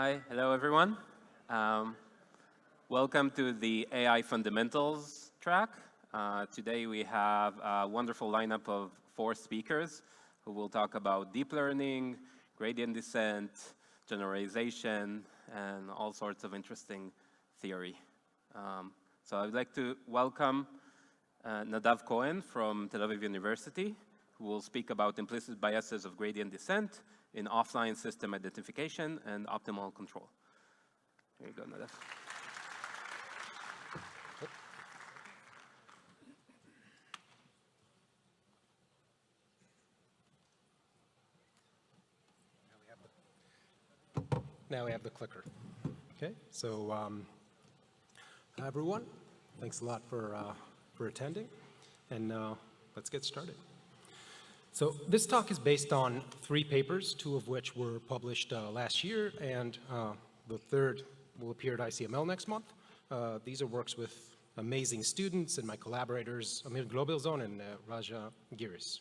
Hi, hello everyone. Welcome to the AI Fundamentals track. Today we have a wonderful lineup of 4 speakers who will talk about deep learning, gradient descent, generalization, and all sorts of interesting theory. So I'd like to welcome Nadav Cohen from Tel Aviv University, who will speak about implicit biases of gradient descent in offline system identification and optimal control. Here you go, Nadav. Now we have the clicker. Okay, so hi everyone. Thanks a lot for attending, and let's get started. So this talk is based on 3 papers, 2 of which were published last year, and the 3rd will appear at ICML next month. These are works with amazing students and my collaborators, Amir Globelzon and Raja Giris.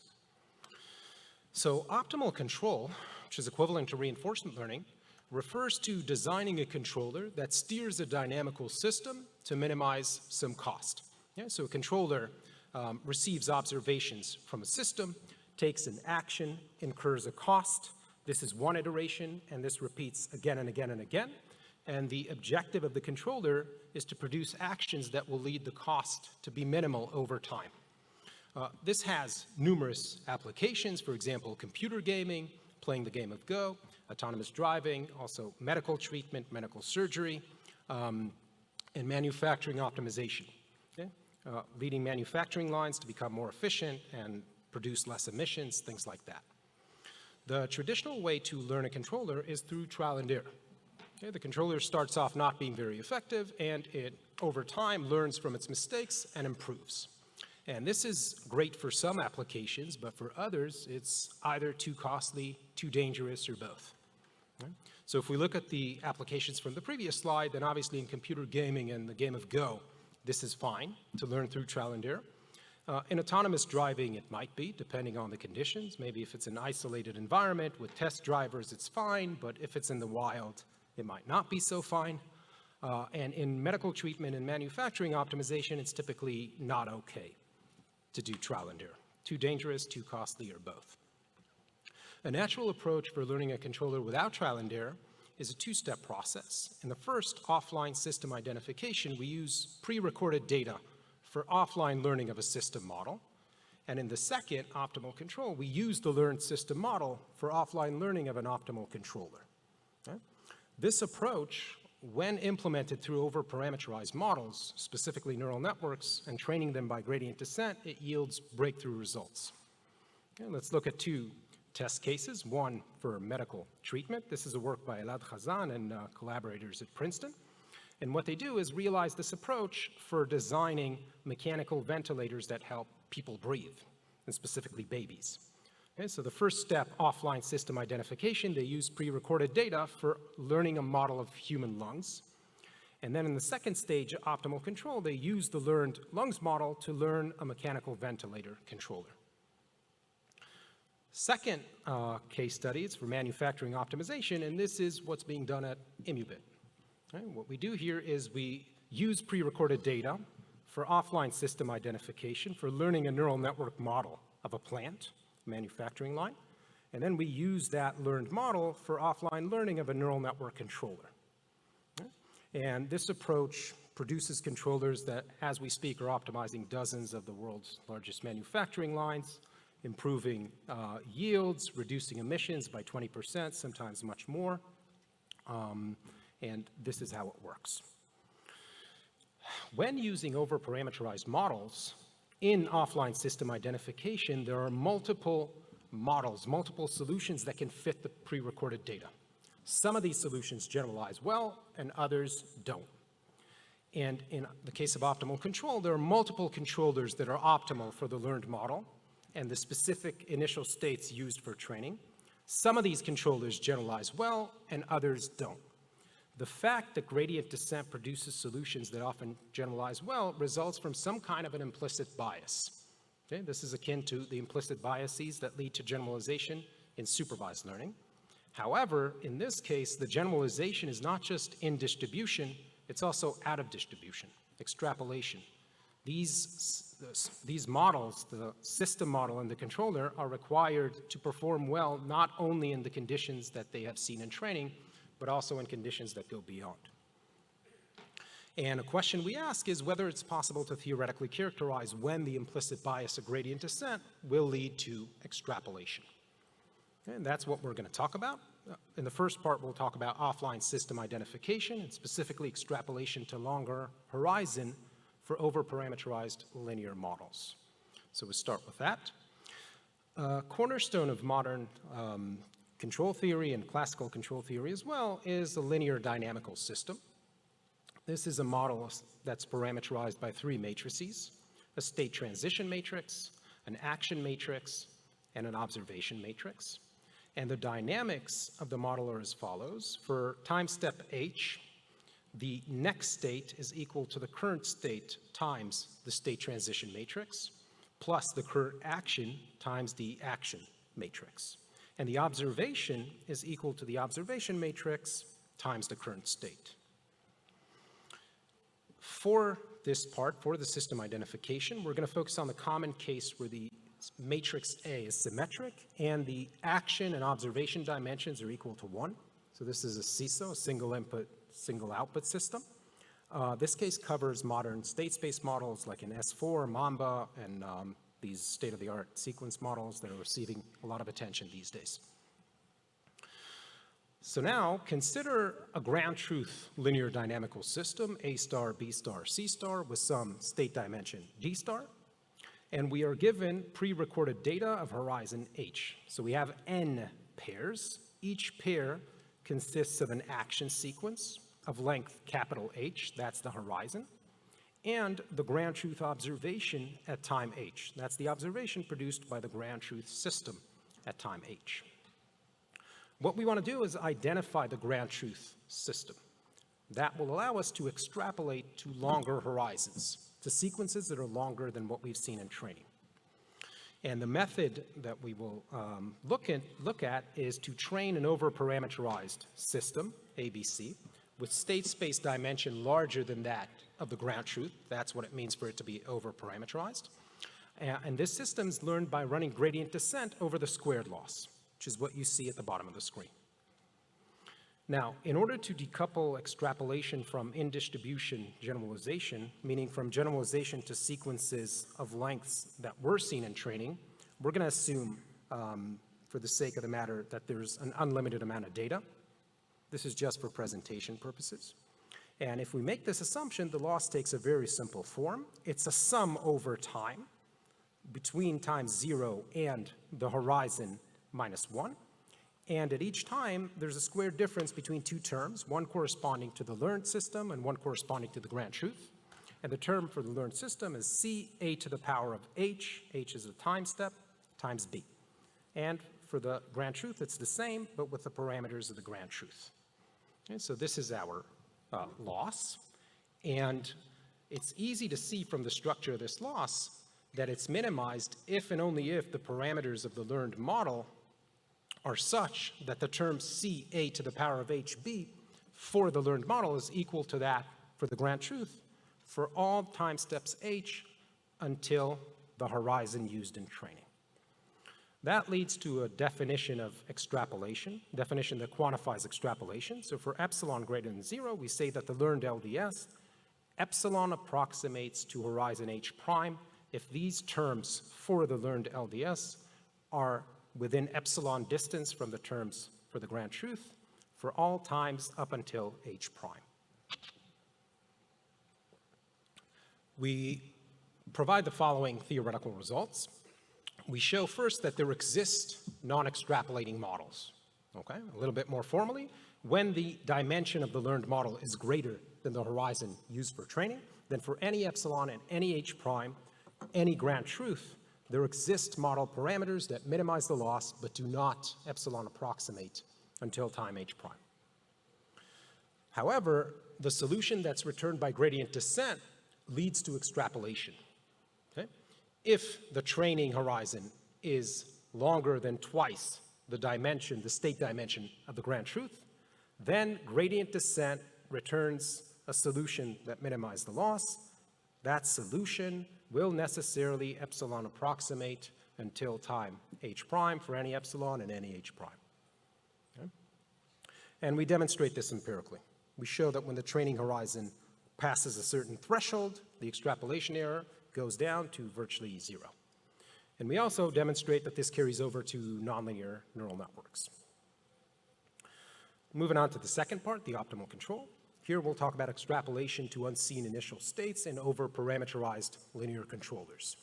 So optimal control, which is equivalent to reinforcement learning, refers to designing a controller that steers a dynamical system to minimize some cost. Yeah, so a controller receives observations from a system, takes an action, incurs a cost. This is one iteration, and this repeats again and again and again. And the objective of the controller is to produce actions that will lead the cost to be minimal over time. This has numerous applications, for example, computer gaming, playing the game of Go, autonomous driving, also medical treatment, medical surgery, and manufacturing optimization. Okay? Leading manufacturing lines to become more efficient and produce less emissions, things like that. The traditional way to learn a controller is through trial and error. Okay? The controller starts off not being very effective, and it, over time, learns from its mistakes and improves. And this is great for some applications, but for others, it's either too costly, too dangerous, or both. Okay? So if we look at the applications from the previous slide, then obviously in computer gaming and the game of Go, this is fine to learn through trial and error. In autonomous driving, it might be, depending on the conditions. Maybe if it's an isolated environment with test drivers, it's fine, but if it's in the wild, it might not be so fine. And in medical treatment and manufacturing optimization, it's typically not okay to do trial and error. Too dangerous, too costly, or both. A natural approach for learning a controller without trial and error is a 2-step process. In the first, offline system identification, we use pre-recorded data for offline learning of a system model. And in the second, optimal control, we use the learned system model for offline learning of an optimal controller. Okay? This approach, when implemented through over-parameterized models, specifically neural networks, and training them by gradient descent, it yields breakthrough results. Okay, let's look at 2 test cases, one for medical treatment. This is a work by Elad Khazan and collaborators at Princeton. And what they do is realize this approach for designing mechanical ventilators that help people breathe, and specifically babies. Okay, so the first step, offline system identification, they use pre-recorded data for learning a model of human lungs. And then in the second stage, optimal control, they use the learned lungs model to learn a mechanical ventilator controller. Second case study is for manufacturing optimization, and this is what's being done at Imubit. Okay, what we do here is we use pre-recorded data for offline system identification for learning a neural network model of a plant, manufacturing line, and then we use that learned model for offline learning of a neural network controller. Okay? And this approach produces controllers that, as we speak, are optimizing dozens of the world's largest manufacturing lines, improving yields, reducing emissions by 20%, sometimes much more. And this is how it works. When using over-parameterized models in offline system identification, there are multiple models, multiple solutions that can fit the pre-recorded data. Some of these solutions generalize well, and others don't. And in the case of optimal control, there are multiple controllers that are optimal for the learned model and the specific initial states used for training. Some of these controllers generalize well, and others don't. The fact that gradient descent produces solutions that often generalize well results from some kind of an implicit bias. Okay? This is akin to the implicit biases that lead to generalization in supervised learning. However, in this case, the generalization is not just in distribution, it's also out of distribution, extrapolation. These models, the system model and the controller, are required to perform well not only in the conditions that they have seen in training, but also in conditions that go beyond. And a question we ask is whether it's possible to theoretically characterize when the implicit bias of gradient descent will lead to extrapolation. And that's what we're going to talk about. In the first part, we'll talk about offline system identification, and specifically extrapolation to longer horizon for over-parameterized linear models. So we'll start with that. Cornerstone of modern control theory and classical control theory as well is the linear dynamical system. This is a model that's parameterized by three matrices: a state transition matrix, an action matrix, and an observation matrix. And the dynamics of the model are as follows. For time step h, the next state is equal to the current state times the state transition matrix, plus the current action times the action matrix. And the observation is equal to the observation matrix times the current state. For this part, for the system identification, we're going to focus on the common case where the matrix A is symmetric and the action and observation dimensions are equal to 1. So this is a SISO, a single input, single output system. This case covers modern state space models like an S4, Mamba, and these state-of-the-art sequence models that are receiving a lot of attention these days. So now consider a ground truth linear dynamical system, A star, B star, C star, with some state dimension D star. And we are given pre-recorded data of horizon H. So we have n pairs. Each pair consists of an action sequence of length capital H, that's the horizon, and the ground truth observation at time H. That's the observation produced by the ground truth system at time H. What we want to do is identify the ground truth system. That will allow us to extrapolate to longer horizons, to sequences that are longer than what we've seen in training. And the method that we will look at is to train an over-parameterized system, ABC, with state space dimension larger than that of the ground truth. That's what it means for it to be over-parameterized. And this system's learned by running gradient descent over the squared loss, which is what you see at the bottom of the screen. Now, in order to decouple extrapolation from in-distribution generalization, meaning from generalization to sequences of lengths that were seen in training, we're going to assume, for the sake of the matter, that there's an unlimited amount of data. This is just for presentation purposes. And if we make this assumption, the loss takes a very simple form. It's a sum over time between time 0 and the horizon minus 1. And at each time, there's a square difference between two terms, one corresponding to the learned system and one corresponding to the ground truth. And the term for the learned system is CA to the power of H. H is a time step times B. And for the ground truth, it's the same, but with the parameters of the ground truth. And so this is our loss. And it's easy to see from the structure of this loss that it's minimized if and only if the parameters of the learned model are such that the term CA to the power of HB for the learned model is equal to that for the ground truth for all time steps H until the horizon used in training. That leads to a definition of extrapolation, definition that quantifies extrapolation. So for epsilon greater than 0, we say that the learned LDS, epsilon approximates to horizon H prime if these terms for the learned LDS are within epsilon distance from the terms for the ground truth for all times up until H prime. We provide the following theoretical results. We show first that there exist non-extrapolating models. Okay, a little bit more formally, when the dimension of the learned model is greater than the horizon used for training, then for any epsilon and any H prime, any ground truth, there exist model parameters that minimize the loss but do not epsilon approximate until time H prime. However, the solution that's returned by gradient descent leads to extrapolation. Okay? If the training horizon is longer than twice the dimension, the state dimension of the grand truth, then gradient descent returns a solution that minimizes the loss. That solution will necessarily epsilon approximate until time h prime for any epsilon and any h prime. Okay? And we demonstrate this empirically. We show that when the training horizon passes a certain threshold, the extrapolation error goes down to virtually zero. And we also demonstrate that this carries over to nonlinear neural networks. Moving on to the second part, the optimal control. Here we'll talk about extrapolation to unseen initial states and over-parameterized linear controllers.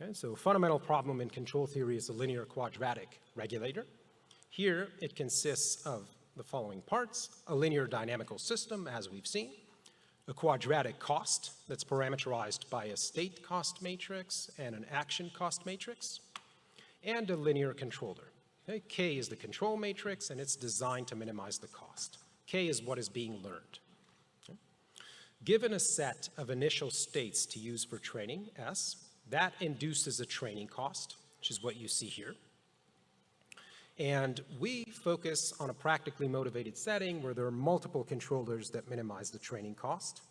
Okay, so a fundamental problem in control theory is a linear quadratic regulator. Here it consists of the following parts: a linear dynamical system, as we've seen, a quadratic cost that's parameterized by a state cost matrix and an action cost matrix, and a linear controller. Okay, K is the control matrix, and it's designed to minimize the cost. K is what is being learned. Okay. Given a set of initial states to use for training, S, that induces a training cost, which is what you see here. And we focus on a practically motivated setting where there are multiple controllers that minimize the training cost.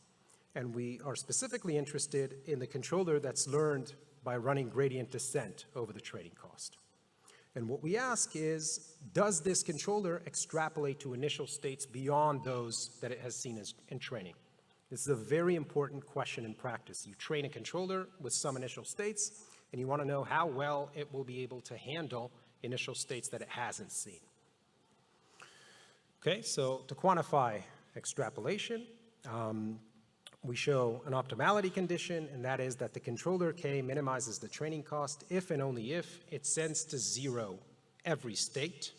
And we are specifically interested in the controller that's learned by running gradient descent over the training cost. And what we ask is, does this controller extrapolate to initial states beyond those that it has seen in training? This is a very important question in practice. You train a controller with some initial states, and you want to know how well it will be able to handle initial states that it hasn't seen. Okay, so to quantify extrapolation, we show an optimality condition, and that is that the controller K minimizes the training cost if and only if it sends to zero every state.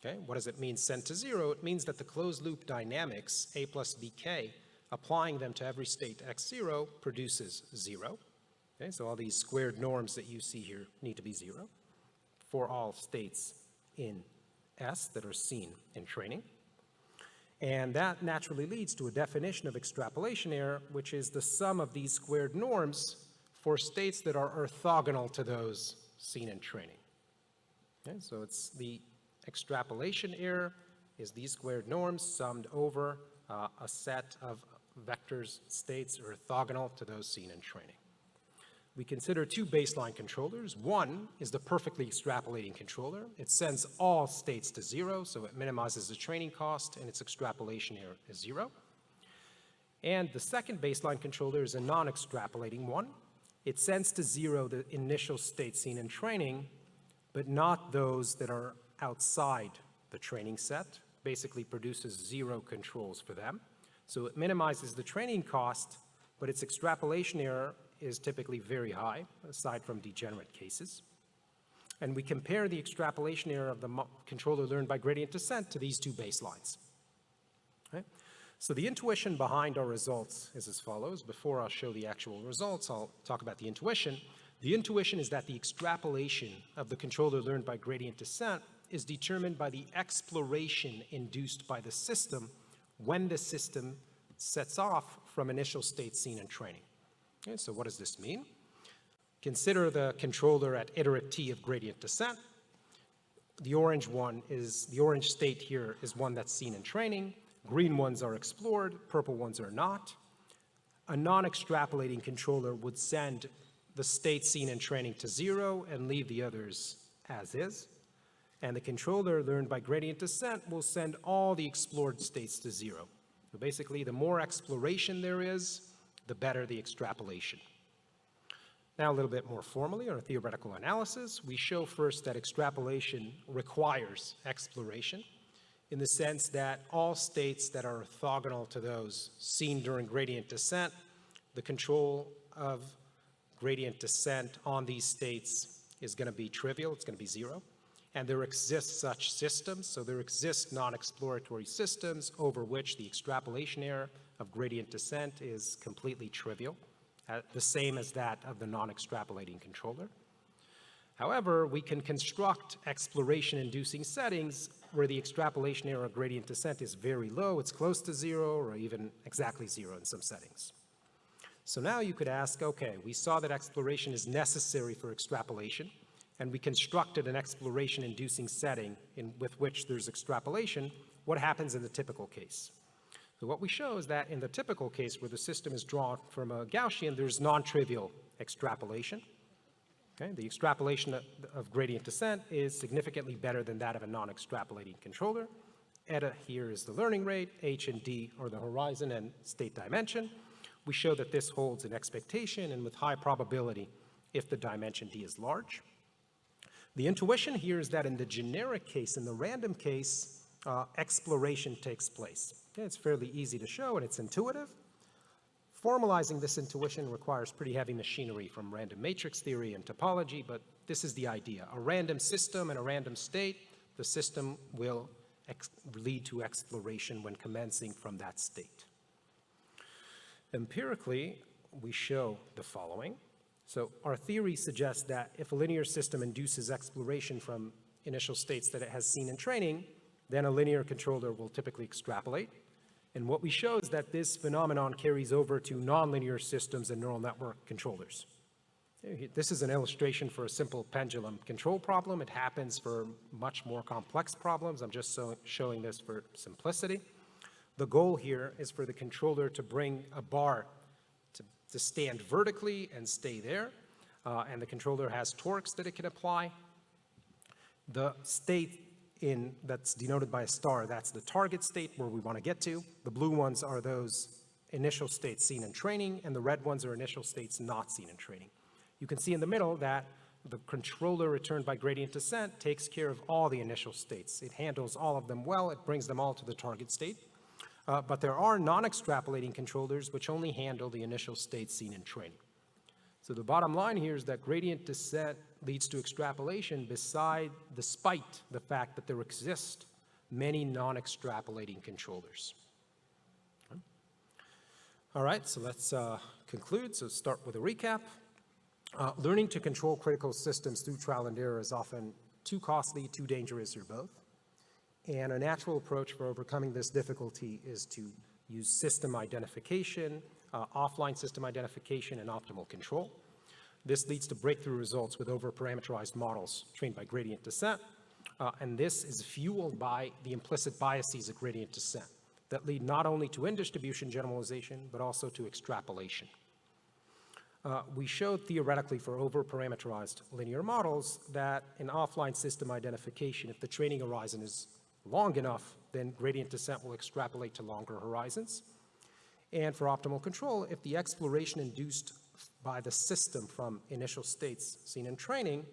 Okay, what does it mean, send to zero? It means that the closed loop dynamics, A plus BK, applying them to every state x0 produces zero. Okay, so all these squared norms that you see here need to be zero for all states in S that are seen in training. And that naturally leads to a definition of extrapolation error, which is the sum of these squared norms for states that are orthogonal to those seen in training. Okay, so it's the extrapolation error is these squared norms summed over a set of vectors, states orthogonal to those seen in training. We consider two baseline controllers. One is the perfectly extrapolating controller. It sends all states to zero, so it minimizes the training cost, and its extrapolation error is zero. And the second baseline controller is a non-extrapolating one. It sends to zero the initial states seen in training, but not those that are outside the training set. Basically produces zero controls for them. So it minimizes the training cost, but its extrapolation error is typically very high, aside from degenerate cases. And we compare the extrapolation error of the controller learned by gradient descent to these two baselines. Okay? So the intuition behind our results is as follows. Before I'll show the actual results, I'll talk about the intuition. The intuition is that the extrapolation of the controller learned by gradient descent is determined by the exploration induced by the system when the system sets off from initial states seen in training. Okay, so what does this mean? Consider the controller at iterate t of gradient descent. The orange state here is one that's seen in training. Green ones are explored, purple ones are not. A non-extrapolating controller would send the state seen in training to zero and leave the others as is. And the controller learned by gradient descent will send all the explored states to zero. So basically, the more exploration there is, the better the extrapolation. Now, a little bit more formally, on a theoretical analysis, we show first that extrapolation requires exploration in the sense that all states that are orthogonal to those seen during gradient descent, the control of gradient descent on these states is going to be trivial, it's going to be zero. And there exist such systems, so there exist non-exploratory systems over which the extrapolation error of gradient descent is completely trivial, the same as that of the non-extrapolating controller. However, we can construct exploration-inducing settings where the extrapolation error of gradient descent is very low, it's close to zero, or even exactly zero in some settings. So now you could ask, okay, we saw that exploration is necessary for extrapolation, and we constructed an exploration-inducing setting with which there's extrapolation, what happens in the typical case? So what we show is that in the typical case where the system is drawn from a Gaussian, there's non-trivial extrapolation. Okay? The extrapolation of gradient descent is significantly better than that of a non-extrapolating controller. Eta here is the learning rate, H and D are the horizon and state dimension. We show that this holds an expectation and with high probability if the dimension D is large. The intuition here is that in the generic case, in the random case, exploration takes place. Okay, it's fairly easy to show and it's intuitive. Formalizing this intuition requires pretty heavy machinery from random matrix theory and topology, but this is the idea. A random system and a random state, the system will lead to exploration when commencing from that state. Empirically, we show the following. So our theory suggests that if a linear system induces exploration from initial states that it has seen in training, then a linear controller will typically extrapolate. And what we show is that this phenomenon carries over to nonlinear systems and neural network controllers. This is an illustration for a simple pendulum control problem. It happens for much more complex problems. I'm just showing this for simplicity. The goal here is for the controller to bring a bar to stand vertically and stay there, and the controller has torques that it can apply. The state that's denoted by a star, that's the target state where we want to get to. The blue ones are those initial states seen in training, and the red ones are initial states not seen in training. You can see in the middle that the controller returned by gradient descent takes care of all the initial states. It handles all of them well. It brings them all to the target state. But there are non-extrapolating controllers which only handle the initial states seen in training. So the bottom line here is that gradient descent leads to extrapolation despite the fact that there exist many non-extrapolating controllers. Okay. All right, so let's conclude. So start with a recap. Learning to control critical systems through trial and error is often too costly, too dangerous, or both. And a natural approach for overcoming this difficulty is to use system identification, offline system identification, and optimal control. This leads to breakthrough results with over-parameterized models trained by gradient descent. And this is fueled by the implicit biases of gradient descent that lead not only to in-distribution generalization, but also to extrapolation. We showed theoretically for over-parameterized linear models that in offline system identification, if the training horizon is long enough, then gradient descent will extrapolate to longer horizons. And for optimal control, if the exploration induced by the system from initial states seen in training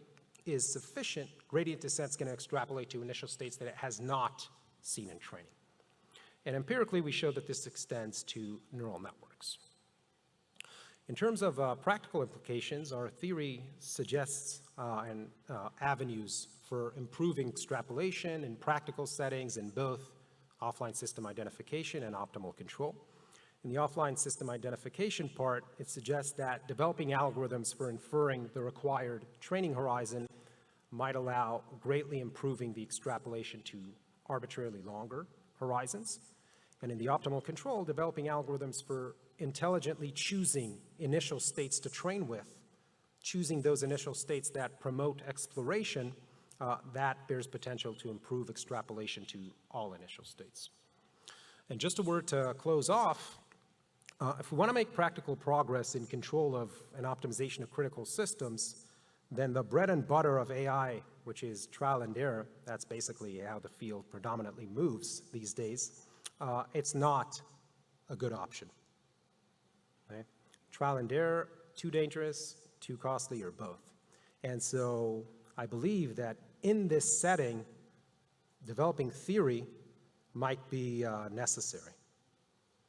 is sufficient, gradient descent is going to extrapolate to initial states that it has not seen in training. And empirically, we showed that this extends to neural networks. In terms of practical implications, our theory suggests avenues for improving extrapolation in practical settings in both offline system identification and optimal control. In the offline system identification part, it suggests that developing algorithms for inferring the required training horizon might allow greatly improving the extrapolation to arbitrarily longer horizons. And in the optimal control, developing algorithms for intelligently choosing initial states to train with, choosing those initial states that promote exploration, that bears potential to improve extrapolation to all initial states. And just a word to close off, if we want to make practical progress in control of and optimization of critical systems, then the bread and butter of AI, which is trial and error, that's basically how the field predominantly moves these days, it's not a good option. Okay? Trial and error, too dangerous, too costly, or both. And so I believe that in this setting, developing theory might be necessary.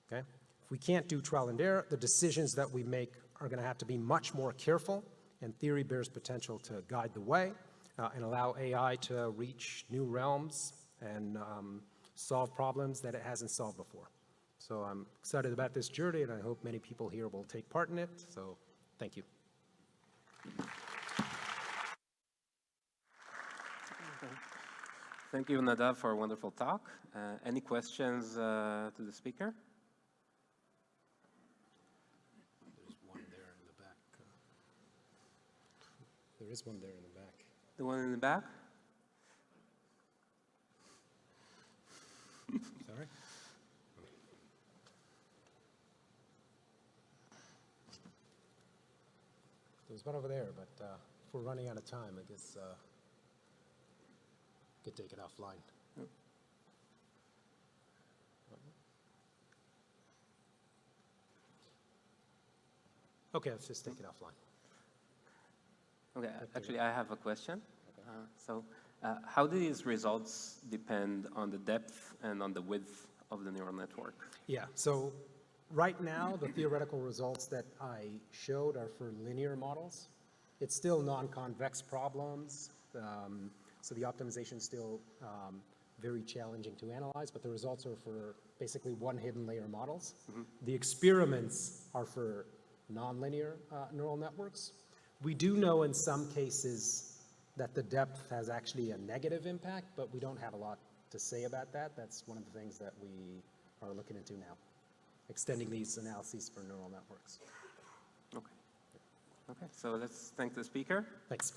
Okay? If we can't do trial and error, the decisions that we make are going to have to be much more careful, and theory bears potential to guide the way and allow AI to reach new realms and solve problems that it hasn't solved before. So I'm excited about this journey, and I hope many people here will take part in it. So thank you. Thank you, Nadav, for a wonderful talk. Any questions to the speaker? There's one there in the back. There is one there in the back. The one in the back? Sorry. There's one over there, but if we're running out of time, I guess could take it offline. Yep. Okay, let's just take it offline. Okay, actually, I have a question. How do these results depend on the depth and on the width of the neural network? Yeah, so right now, the theoretical results that I showed are for linear models. It's still non-convex problems, so the optimization is still very challenging to analyze, but the results are for basically one hidden layer models. Mm-hmm. The experiments are for nonlinear neural networks. We do know in some cases that the depth has actually a negative impact, but we don't have a lot to say about that. That's one of the things that we are looking into now, extending these analyses for neural networks. Okay. Okay, so let's thank the speaker. Thanks.